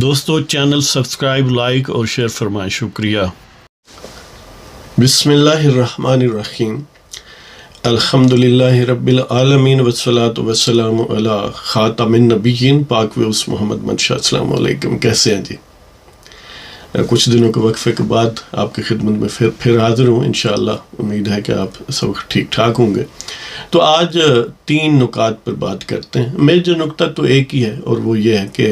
دوستو channel subscribe like اور share فرمائیں، شکریہ۔ بسم اللہ الرحمن الرحیم، الحمدللہ رب العالمین والصلاة والسلام علی خاتم النبیین پاک ویوس محمد منشا۔ السلام علیکم، کیسے ہیں جی؟ کچھ دنوں کے وقفے کے بعد آپ کی خدمت میں پھر حاضر ہوں، انشاءاللہ امید ہے کہ آپ سب ٹھیک ٹھاک ہوں گے۔ تو آج 3 نکات پر بات کرتے ہیں۔ میجر نکتہ تو ایک ہی ہے، اور وہ یہ ہے کہ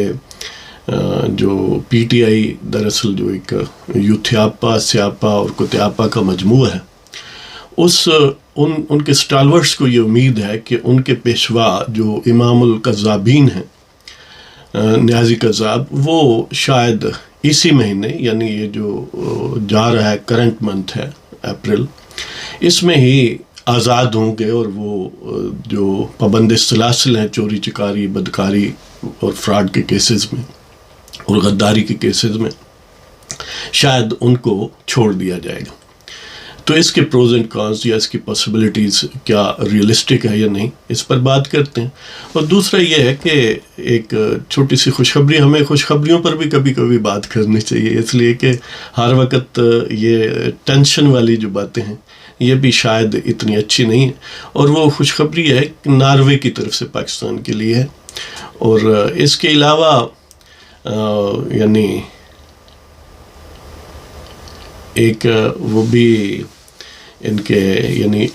جو پی ٹی آئی دراصل جو ایک یوتھیاپا، سیاپا اور کتیاپا کا مجموعہ ہے، ان کے سٹالورٹس کو یہ امید ہے کہ ان کے پیشوا جو امام الکذابین ہیں، نیازی کذاب، وہ شاید اسی مہینے، یعنی یہ جو جا رہا ہے کرنٹ منتھ ہے اپریل، اس میں ہی آزاد ہوں گے، اور وہ جو پابند سلاسل ہیں چوری چکاری، بدکاری اور فراڈ کے کیسز میں اور غداری کے کیسز میں، شاید ان کو چھوڑ دیا جائے گا۔ تو اس کے پروز اینڈ کانز یا اس کی پاسبلٹیز کیا ریئلسٹک ہے یا نہیں، اس پر بات کرتے ہیں۔ اور دوسرا یہ ہے کہ ایک چھوٹی سی خوشخبری، ہمیں خوشخبریوں پر بھی کبھی کبھی بات کرنی چاہیے، اس لیے کہ ہر وقت یہ ٹینشن والی جو باتیں ہیں یہ بھی شاید اتنی اچھی نہیں ہے۔ اور وہ خوشخبری ہے کہ ناروے کی طرف سے پاکستان کے لیے ہے، اور اس کے علاوہ یعنی ایک وہ بھی ان کے یعنی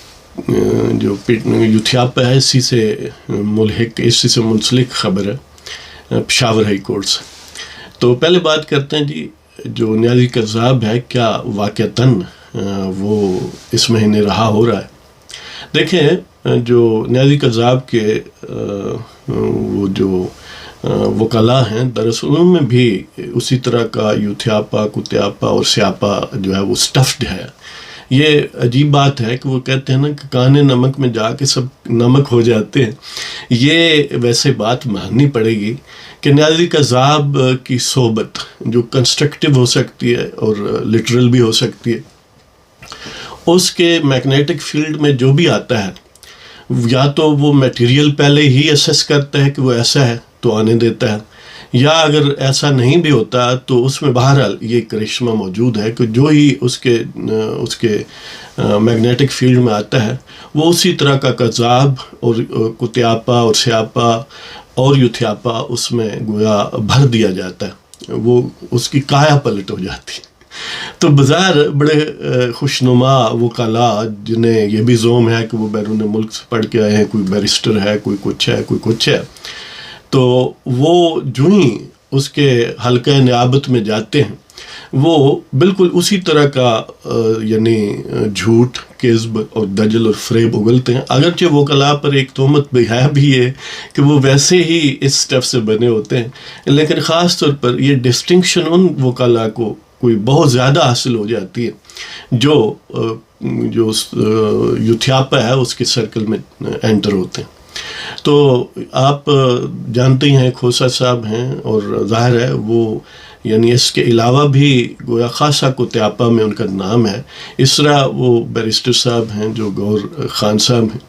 جو یوتھیاپا ہے، اسی سے ملحق، اسی سے منسلک خبر ہے پشاور ہائی کورٹ سے۔ تو پہلے بات کرتے ہیں جی، جو نیازی کذاب ہے کیا واقعتاً وہ اس مہینے رہا ہو رہا ہے؟ دیکھیں، جو نیازی کذاب کے وہ جو وکلاء ہیں، دراصل ان میں بھی اسی طرح کا یوتھیاپا، کتیاپا اور سیاپا جو ہے وہ سٹفڈ ہے۔ یہ عجیب بات ہے کہ وہ کہتے ہیں نا کہ کانے نمک میں جا کے سب نمک ہو جاتے ہیں۔ یہ ویسے بات ماننی پڑے گی کہ نیازی کذاب کی صحبت جو کنسٹرکٹیو ہو سکتی ہے اور لٹرل بھی ہو سکتی ہے، اس کے میگنیٹک فیلڈ میں جو بھی آتا ہے، یا تو وہ میٹیریل پہلے ہی اسیس کرتا ہے کہ وہ ایسا ہے تو آنے دیتا ہے، یا اگر ایسا نہیں بھی ہوتا تو اس میں بہرحال یہ کرشمہ موجود ہے کہ جو ہی اس کے میگنیٹک فیلڈ میں آتا ہے، وہ اسی طرح کا کذاب اور کتیاپا اور سیاپا اور یوتھیاپا اس میں گویا بھر دیا جاتا ہے، وہ اس کی کایا پلٹ ہو جاتی ہے۔ تو بظاہر بڑے خوشنما وکلاء، جنہیں یہ بھی زوم ہے کہ وہ بیرون ملک سے پڑھ کے آئے ہیں، کوئی بیرسٹر ہے، کوئی کچھ ہے، کوئی کچھ ہے، تو وہ جو ہی اس کے حلقہ نیابت میں جاتے ہیں، وہ بالکل اسی طرح کا یعنی جھوٹ، کذب اور دجل اور فریب اگلتے ہیں۔ اگرچہ وکلاء پر ایک تہمت بھی ہے بھی یہ کہ وہ ویسے ہی اس سٹف سے بنے ہوتے ہیں، لیکن خاص طور پر یہ ڈسٹنکشن ان وکلاء کو کوئی بہت زیادہ حاصل ہو جاتی ہے جو یوتھیاپا ہے اس کے سرکل میں انٹر ہوتے ہیں۔ تو آپ جانتے ہیں کھوسا صاحب ہیں، اور ظاہر ہے وہ یعنی اس کے علاوہ بھی گویا خاصا کتیاپا میں ان کا نام ہے۔ اس طرح وہ بیرسٹر صاحب ہیں جو گور خان صاحب ہیں،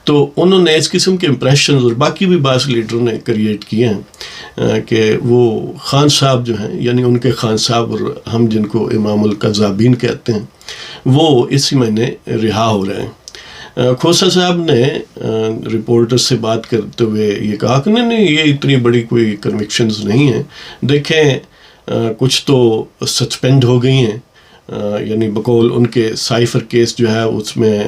تو انہوں نے اس قسم کے امپریشنز، اور باقی بھی بعض لیڈروں نے کریٹ کیے ہیں کہ وہ خان صاحب جو ہیں، یعنی ان کے خان صاحب اور ہم جن کو امام الکذابین کہتے ہیں، وہ اسی مہینے رہا ہو رہے ہیں۔ کھوسا صاحب نے رپورٹر سے بات کرتے ہوئے یہ کہا کہ نہیں یہ اتنی بڑی کوئی کنوکشنز نہیں ہیں، دیکھیں کچھ تو سسپینڈ ہو گئی ہیں، یعنی بقول ان کے سائفر کیس جو ہے اس میں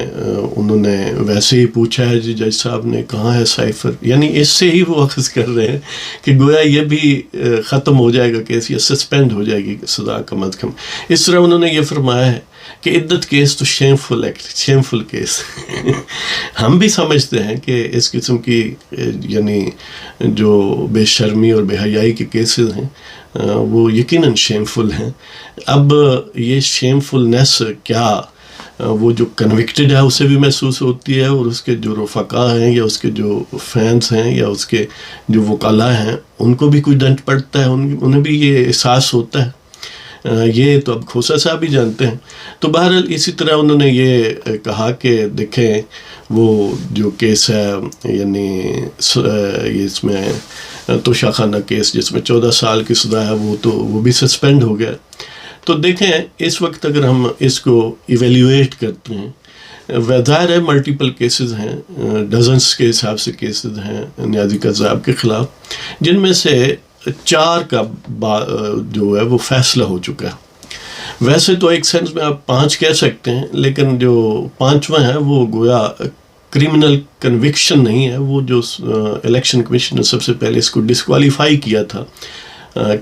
انہوں نے ویسے ہی پوچھا ہے جی جج صاحب نے کہاں ہے سائفر، یعنی اس سے ہی وہ اخذ کر رہے ہیں کہ گویا یہ بھی ختم ہو جائے گا کیس، یا سسپینڈ ہو جائے گی سزا کم از کم۔ اس طرح انہوں نے یہ فرمایا ہے کہ عدت کیس تو شیمفل کیس۔ ہم بھی سمجھتے ہیں کہ اس قسم کی یعنی جو بے شرمی اور بے حیائی کے کیسز ہیں وہ یقیناً شیمفل ہیں۔ اب یہ شیمفلنس کیا وہ جو کنوکٹڈ ہے اسے بھی محسوس ہوتی ہے، اور اس کے جو رفقا ہیں یا اس کے جو فینس ہیں یا اس کے جو وکلاء ہیں ان کو بھی کوئی ڈنٹ پڑتا ہے، انہیں بھی یہ احساس ہوتا ہے۔ یہ تو اب کھوسا صاحب ہی جانتے ہیں۔ تو بہرحال اسی طرح انہوں نے یہ کہا کہ دیکھیں وہ جو کیس ہے، یعنی اس میں توشہ خانہ کیس جس میں 14 سال کی سزا ہے وہ بھی سسپینڈ ہو گیا. تو دیکھیں اس وقت اگر ہم اس کو ایویلیویٹ کرتے ہیں، ظاہر ہے ملٹیپل کیسز ہیں، ڈزنس کے حساب سے کیسز ہیں نیازی قذاب کے خلاف، جن میں سے 4 کا جو ہے وہ فیصلہ ہو چکا ہے. ویسے تو ایک سینس میں آپ 5 کہہ سکتے ہیں، لیکن جو 5واں ہے وہ گویا کرمنل کنوکشن نہیں ہے. وہ جو الیکشن کمیشن نے سب سے پہلے اس کو ڈسکوالیفائی کیا تھا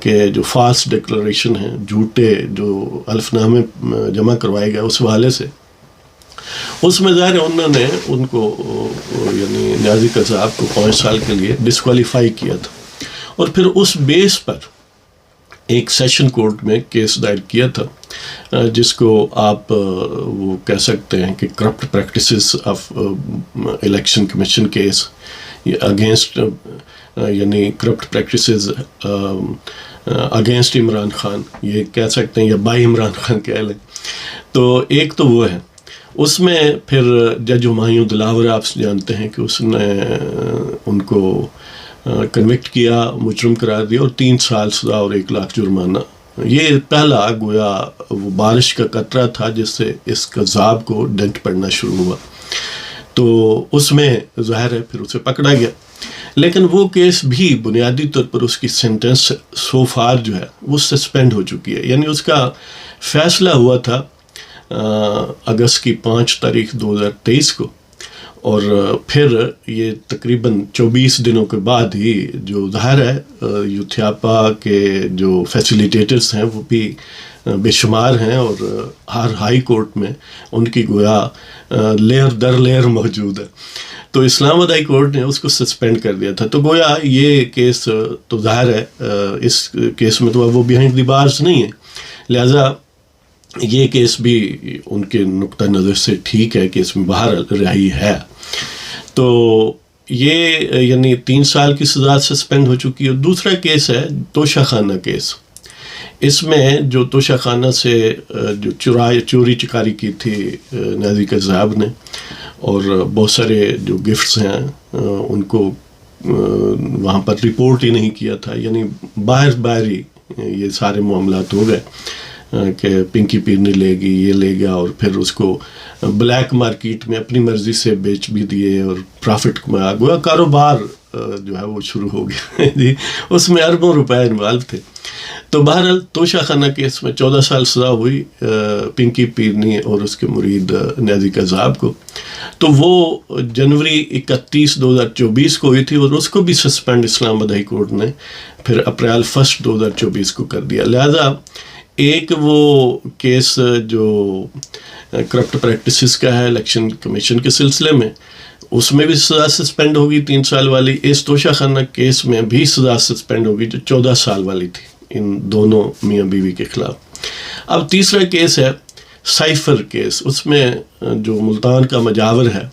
کہ جو فالس ڈکلریشن ہیں، جھوٹے جو حلف نامے جمع کروائے گئے اس حوالے سے، اس میں ظاہر انہوں نے ان کو یعنی نیازی قذاب کو 5 سال کے لیے ڈسکوالیفائی کیا تھا. اور پھر اس بیس پر ایک سیشن کورٹ میں کیس دائر کیا تھا، جس کو آپ وہ کہہ سکتے ہیں کہ corrupt practices of election commission case against, یعنی corrupt practices against Imran Khan یہ کہہ سکتے ہیں، یا بائی عمران خان کہہ لیں. تو ایک تو وہ ہے. اس میں پھر جج ہمایوں دلاور آپ جانتے ہیں کہ اس نے ان کو کنوکٹ کیا، مجرم قرار دیا اور 3 سال سزا اور 1 لاکھ جرمانہ. یہ پہلا گویا وہ بارش کا قطرہ تھا جس سے اس قذاب کو ڈنٹ پڑنا شروع ہوا. تو اس میں ظاہر ہے پھر اسے پکڑا گیا، لیکن وہ کیس بھی بنیادی طور پر اس کی سینٹنس سو فار جو ہے وہ سسپینڈ ہو چکی ہے. یعنی اس کا فیصلہ ہوا تھا اگست کی 5 تاریخ 2023 کو، اور پھر یہ تقریباً 24 دنوں کے بعد ہی جو ظاہر ہے یوتھیاپا کے جو فیسیلیٹیٹرز ہیں وہ بھی بے شمار ہیں، اور ہر ہائی کورٹ میں ان کی گویا لیئر در لیئر موجود ہے. تو اسلام آباد ہائی کورٹ نے اس کو سسپینڈ کر دیا تھا. تو گویا یہ کیس تو ظاہر ہے اس کیس میں تو وہ بیہائنڈ دی بارز نہیں ہے، لہذا یہ کیس بھی ان کے نقطہ نظر سے ٹھیک ہے کہ اس میں باہر رہائی ہے. تو یہ یعنی 3 سال کی سزا سسپینڈ ہو چکی ہے. دوسرا کیس ہے توشہ خانہ کیس. اس میں جو توشہ خانہ سے جو چوری چکاری کی تھی نیازی قذاب نے، اور بہت سارے جو گفٹس ہیں ان کو وہاں پر رپورٹ ہی نہیں کیا تھا، یعنی باہر ہی یہ سارے معاملات ہو گئے کہ پنکی پیرنی لے گی، یہ لے گیا، اور پھر اس کو بلیک مارکیٹ میں اپنی مرضی سے بیچ بھی دیے اور پرافٹ کمایا. گویا کاروبار جو ہے وہ شروع ہو گیا جی، اس میں اربوں روپے انوالو تھے. تو بہرحال توشہ خانہ کیس میں 14 سال سزا ہوئی پنکی پیرنی اور اس کے مرید نیازی قذاب کو. تو وہ جنوری 31 2024 کو ہوئی تھی، اور اس کو بھی سسپینڈ اسلام آباد ہائی کورٹ نے پھر اپریل 1 2024 کو کر دیا. لہذا ایک وہ کیس جو کرپٹ پریکٹسز کا ہے الیکشن کمیشن کے سلسلے میں، اس میں بھی سزا سسپینڈ ہوگی 3 سال والی. اس توشہ خانہ کیس میں بھی سزا سسپینڈ ہوگی جو 14 سال والی تھی ان دونوں میاں بیوی کے خلاف. اب تیسرا کیس ہے سائفر کیس. اس میں جو ملتان کا مجاور ہے،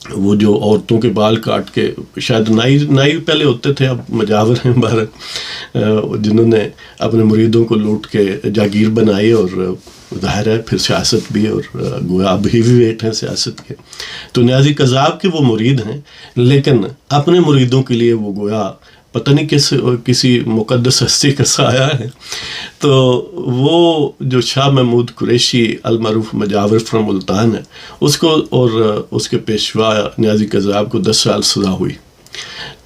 وہ جو عورتوں کے بال کاٹ کے، شاید نائی پہلے ہوتے تھے، اب مجاور ہیں بھارت، جنہوں نے اپنے مریدوں کو لوٹ کے جاگیر بنائی، اور ظاہر ہے پھر سیاست بھی، اور گویا اب ہیوی ویٹ ہیں سیاست کے. تو نیازی قذاب کے وہ مرید ہیں، لیکن اپنے مریدوں کے لیے وہ گویا پتہ نہیں کسی مقدس ہستی کا سایہ ہے. تو وہ جو شاہ محمود قریشی المعروف مجاور فرام ملتان ہے، اس کو اور اس کے پیشوا نیازی قذاب کو 10 سال سزا ہوئی.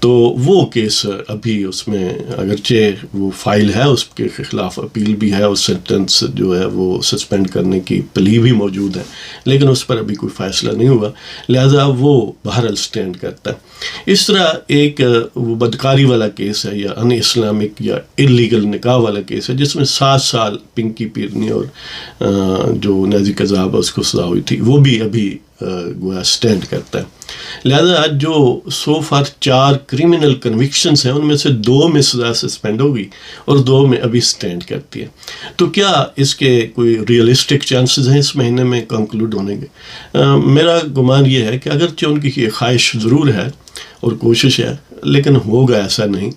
تو وہ کیس ابھی اس میں اگرچہ وہ فائل ہے، اس کے خلاف اپیل بھی ہے، اور سینٹنس جو ہے وہ سسپینڈ کرنے کی پلی بھی موجود ہے، لیکن اس پر ابھی کوئی فیصلہ نہیں ہوا، لہذا وہ بہرحال سٹینڈ کرتا ہے. اس طرح ایک وہ بدکاری والا کیس ہے، یا ان اسلامک یا انلیگل نکاح والا کیس ہے، جس میں 7 سال پنکی پیرنی اور جو نیازی قذاب اس کو سزا ہوئی تھی، وہ بھی ابھی گویا سٹینڈ کرتا ہے. لہذا جو سو فار 4 کریمنل کنوکشنز ہیں، ان میں سے 2 میں سزا سسپینڈ ہوگی اور 2 میں ابھی سٹینڈ کرتی ہے. تو کیا اس کے کوئی ریئلسٹک چانسز ہیں اس مہینے میں کنکلوڈ ہونے کے؟ میرا گمان یہ ہے کہ اگرچہ ان کی یہ خواہش ضرور ہے اور کوشش ہے، لیکن ہوگا ایسا نہیں،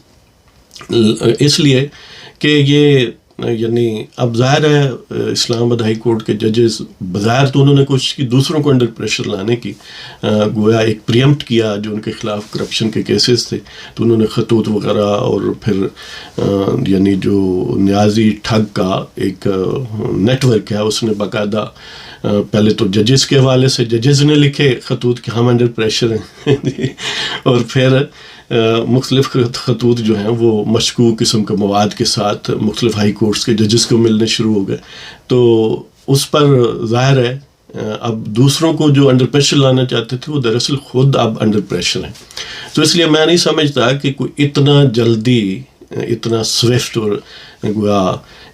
اس لیے کہ یہ یعنی اب ظاہر ہے اسلام آباد ہائی کورٹ کے ججز بظاہر تو انہوں نے کوشش کی دوسروں کو انڈر پریشر لانے کی، گویا ایک پریمپٹ کیا جو ان کے خلاف کرپشن کے کیسز تھے، تو انہوں نے خطوط وغیرہ اور پھر یعنی جو نیازی ٹھگ کا ایک نیٹ ورک ہے اس نے باقاعدہ پہلے تو ججز کے حوالے سے ججز نے لکھے خطوط کہ ہم انڈر پریشر ہیں اور پھر مختلف خطوط جو ہیں وہ مشکوک قسم کے مواد کے ساتھ مختلف ہائی کورٹس کے ججز کو ملنے شروع ہو گئے، تو اس پر ظاہر ہے اب دوسروں کو جو انڈر پریشر لانا چاہتے تھے وہ دراصل خود اب انڈر پریشر ہیں. تو اس لیے میں نہیں سمجھتا کہ کوئی اتنا جلدی اتنا سوئفٹ اور گویا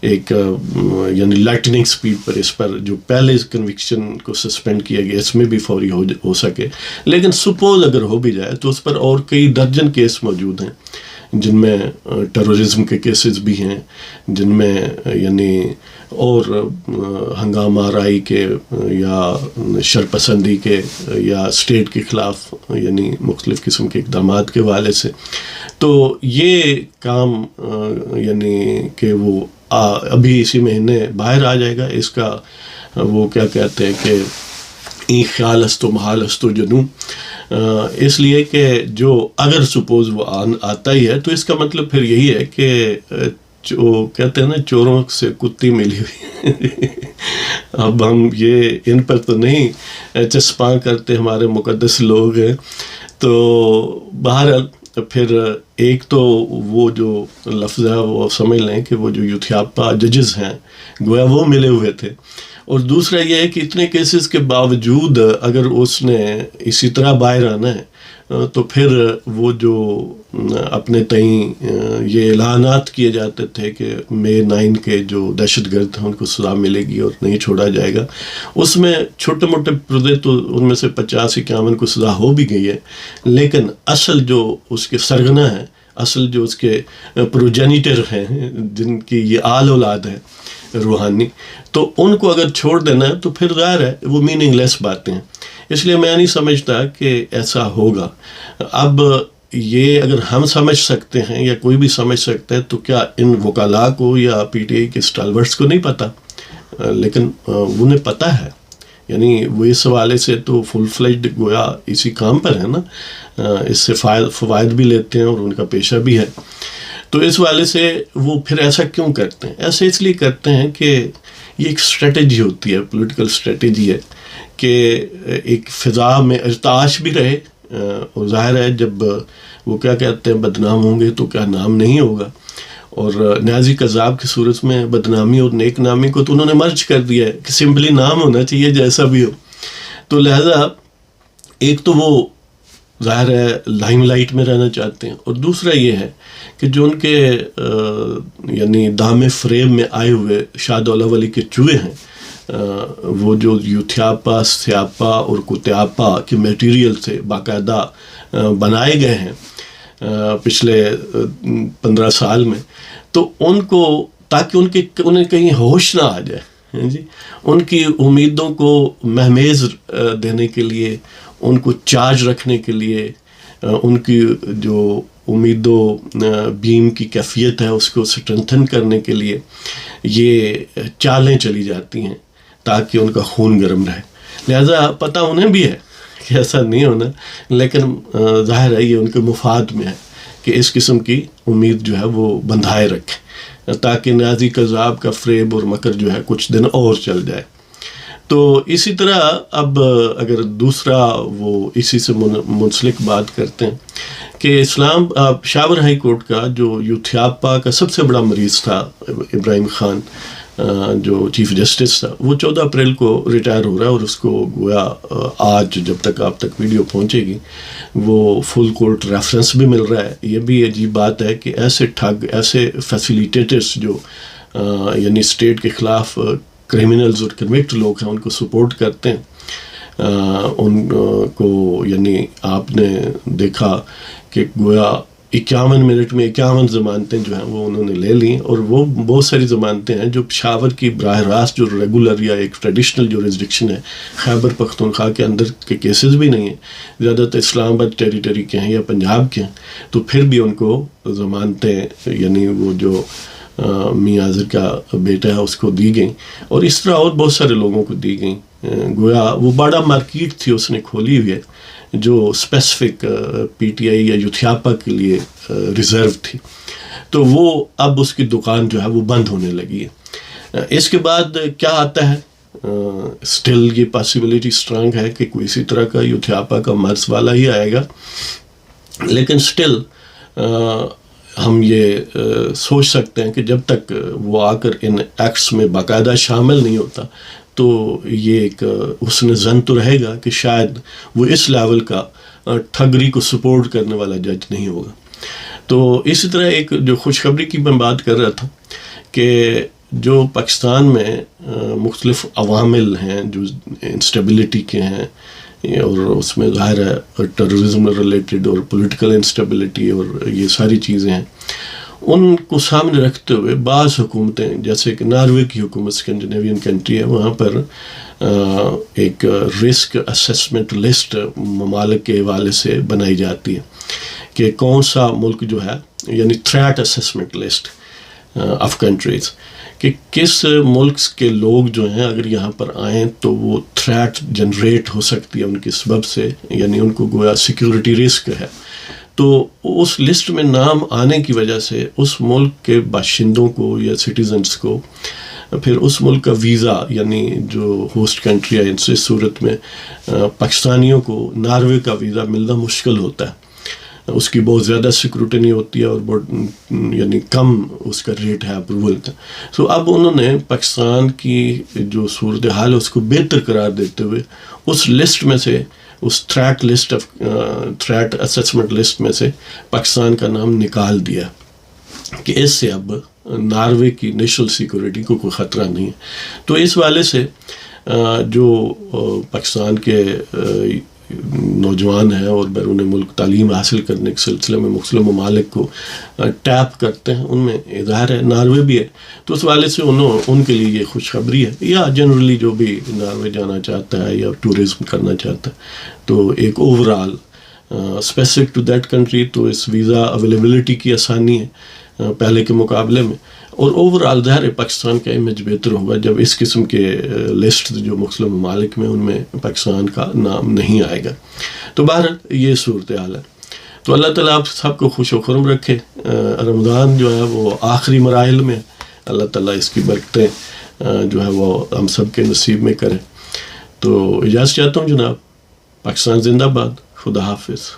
ایک یعنی لائٹننگ سپیڈ پر اس پر جو پہلے کنوکشن کو سسپینڈ کیا گیا اس میں بھی فوری ہو سکے. لیکن سپوز اگر ہو بھی جائے تو اس پر اور کئی درجن کیس موجود ہیں جن میں ٹیررزم کے کیسز بھی ہیں، جن میں یعنی اور ہنگامہ آرائی کے یا شرپسندی کے یا اسٹیٹ کے خلاف یعنی مختلف قسم کے اقدامات کے حوالے سے. تو یہ کام یعنی کہ وہ ابھی اسی مہینے باہر آ جائے گا. اس کا وہ کیا کہتے ہیں کہ ای خیال است و محال است و جنوں، اس لیے کہ جو اگر سپوز وہ آتا ہی ہے تو اس کا مطلب پھر یہی ہے کہ جو کہتے ہیں نا چوروں سے کتی ملی ہوئی اب ہم یہ ان پر تو نہیں چسپاں کرتے، ہمارے مقدس لوگ ہیں. تو بہرحال پھر ایک تو وہ جو لفظ ہے وہ سمجھ لیں کہ وہ جو یوتھیاپا ججز ہیں گویا وہ ملے ہوئے تھے، اور دوسرا یہ ہے کہ اتنے کیسز کے باوجود اگر اس نے اسی طرح باہر آنا ہے تو پھر وہ جو اپنے تئیں یہ اعلانات کیے جاتے تھے کہ مئی 9 کے جو دہشت گرد ہیں ان کو سزا ملے گی اور نہیں چھوڑا جائے گا، اس میں چھوٹے موٹے پردے تو ان میں سے 50-51 کو سزا ہو بھی گئی ہے، لیکن اصل جو اس کے سرغنہ ہیں، اصل جو اس کے پروجینیٹر ہیں جن کی یہ آل اولاد ہے روحانی، تو ان کو اگر چھوڑ دینا ہے تو پھر ظاہر ہے وہ میننگ لیس باتیں ہیں. اس لیے میں نہیں سمجھتا کہ ایسا ہوگا. اب یہ اگر ہم سمجھ سکتے ہیں یا کوئی بھی سمجھ سکتا ہے تو کیا ان وکلاء کو یا پی ٹی آئی کے اسٹالورٹس کو نہیں پتہ؟ لیکن انہیں پتہ ہے، یعنی وہ اس حوالے سے تو فل فلیجڈ گویا اسی کام پر ہے نا، اس سے فوائد بھی لیتے ہیں اور ان کا پیشہ بھی ہے. تو اس حوالے سے وہ پھر ایسا کیوں کرتے ہیں؟ ایسا اس لیے کرتے ہیں کہ یہ ایک اسٹریٹجی ہوتی ہے، پولیٹیکل اسٹریٹجی ہے کہ ایک فضا میں ارتعاش بھی رہے، اور ظاہر ہے جب وہ کیا کہتے ہیں بدنام ہوں گے تو کیا نام نہیں ہوگا، اور نیازی کذاب کی صورت میں بدنامی اور نیک نامی کو تو انہوں نے مرج کر دیا ہے کہ سمپلی نام ہونا چاہیے جیسا بھی ہو. تو لہذا ایک تو وہ ظاہر ہے لائم لائٹ میں رہنا چاہتے ہیں، اور دوسرا یہ ہے کہ جو ان کے یعنی دام فریب میں آئے ہوئے شاہ دولہ ولی کے چوہے ہیں، وہ جو یوتھیاپا، سیاپا اور کتیاپا کے میٹیریل سے باقاعدہ بنائے گئے ہیں پچھلے 15 سال میں، تو ان کو تاکہ انہیں کہیں ہوش نہ آ جائے جی، ان کی امیدوں کو مہمیز دینے کے لیے، ان کو چارج رکھنے کے لیے، ان کی جو امید و بیم کی کیفیت ہے اس کو اسٹرینتھن کرنے کے لیے یہ چالیں چلی جاتی ہیں تاکہ ان کا خون گرم رہے. لہذا پتہ انہیں بھی ہے کہ ایسا نہیں ہونا، لیکن ظاہر ہے یہ ان کے مفاد میں ہے کہ اس قسم کی امید جو ہے وہ بندھائے رکھیں تاکہ نیازی کذاب کا فریب اور مکر جو ہے کچھ دن اور چل جائے. تو اسی طرح اب اگر دوسرا وہ اسی سے منسلک بات کرتے ہیں کہ شاور ہائی کورٹ کا جو یوتھیاپا کا سب سے بڑا مریض تھا ابراہیم خان جو چیف جسٹس تھا، وہ 14 اپریل کو ریٹائر ہو رہا ہے، اور اس کو گویا آج جب تک آپ تک ویڈیو پہنچے گی وہ فل کورٹ ریفرنس بھی مل رہا ہے. یہ بھی عجیب بات ہے کہ ایسے ٹھگ، ایسے فیسیلیٹیٹرز جو یعنی اسٹیٹ کے خلاف کرمنلز اور کنوکٹ لوگ ہیں ان کو سپورٹ کرتے ہیں، ان کو یعنی آپ نے دیکھا کہ گویا 51 منٹ میں 51 ضمانتیں جو ہیں وہ انہوں نے لے لیں، اور وہ بہت ساری ضمانتیں ہیں جو پشاور کی براہ راست جو ریگولر یا ایک ٹریڈیشنل جورسڈکشن ہے خیبر پختونخوا کے اندر کے کیسز بھی نہیں ہیں، زیادہ تر اسلام آباد ٹیریٹری کے ہیں یا پنجاب کے ہیں، تو پھر بھی ان کو ضمانتیں یعنی وہ جو میاں عازر کا بیٹا ہے اس کو دی گئیں، اور اس طرح اور بہت سارے لوگوں کو دی گئیں. گویا وہ بڑا مارکیٹ تھی اس نے کھولی ہوئی ہے جو اسپیسیفک پی ٹی آئی یا یوتھیاپا کے لیے ریزرو تھی. تو وہ اب اس کی دکان جو ہے وہ بند ہونے لگی ہے. اس کے بعد کیا آتا ہے؟ اسٹل یہ پاسبلٹی اسٹرانگ ہے کہ کوئی اسی طرح کا یوتھیاپا کا مرض والا ہی آئے گا، لیکن اسٹل ہم یہ سوچ سکتے ہیں کہ جب تک وہ آ کر ان ایکٹس میں باقاعدہ شامل نہیں ہوتا تو یہ ایک حسن ظن تو رہے گا کہ شاید وہ اس لیول کا ٹھگری کو سپورٹ کرنے والا جج نہیں ہوگا. تو اسی طرح ایک جو خوشخبری کی میں بات کر رہا تھا کہ جو پاکستان میں مختلف عوامل ہیں جو انسٹیبلٹی کے ہیں، اور اس میں ظاہر ہے ٹیررزم ریلیٹڈ اور پولیٹیکل انسٹیبلٹی اور یہ ساری چیزیں ہیں، ان کو سامنے رکھتے ہوئے بعض حکومتیں جیسے کہ ناروے کی حکومت اسکینڈینیوین کنٹری ہے، وہاں پر ایک رسک اسیسمنٹ لسٹ ممالک کے حوالے سے بنائی جاتی ہے کہ کون سا ملک جو ہے، یعنی threat assessment list of countries, کہ کس ملک کے لوگ جو ہیں اگر یہاں پر آئیں تو وہ تھریٹ جنریٹ ہو سکتی ہے ان کے سبب سے، یعنی ان کو گویا سیکیورٹی رسک ہے. تو اس لسٹ میں نام آنے کی وجہ سے اس ملک کے باشندوں کو یا سٹیزنس کو پھر اس ملک کا ویزا، یعنی جو ہوسٹ کنٹری ہے، اس صورت میں پاکستانیوں کو ناروے کا ویزا ملنا مشکل ہوتا ہے. اس کی بہت زیادہ سیکروٹنی ہوتی ہے اور بہت یعنی کم اس کا ریٹ ہے اپروول کا. سو اب انہوں نے پاکستان کی جو صورتحال ہے اس کو بہتر قرار دیتے ہوئے اس لسٹ میں سے، اس تھریٹ اسیسمنٹ لسٹ میں سے پاکستان کا نام نکال دیا کہ اس سے اب ناروے کی نیشنل سیکورٹی کو کوئی خطرہ نہیں ہے. تو اس والے سے جو پاکستان کے نوجوان ہیں اور بیرون ملک تعلیم حاصل کرنے کے سلسلے میں مختلف ممالک کو ٹیپ کرتے ہیں، ان میں ظاہر ہے ناروے بھی ہے. تو اس والے سے ان کے لیے یہ خوشخبری ہے، یا جنرلی جو بھی ناروے جانا چاہتا ہے یا ٹورزم کرنا چاہتا ہے تو ایک overall specific to that country تو اس ویزا اویلیبلٹی کی آسانی ہے پہلے کے مقابلے میں، اور اوور آل ظاہر ہے پاکستان کا امیج بہتر ہوگا جب اس قسم کے لسٹ جو مختلف ممالک میں ان میں پاکستان کا نام نہیں آئے گا. تو بہرحال یہ صورتحال ہے. تو اللہ تعالیٰ آپ سب کو خوش و خرم رکھے. رمضان جو ہے وہ آخری مراحل میں، اللہ تعالیٰ اس کی برکتیں جو ہے وہ ہم سب کے نصیب میں کرے. تو اجازت چاہتا ہوں جناب. پاکستان زندہ باد. خدا حافظ.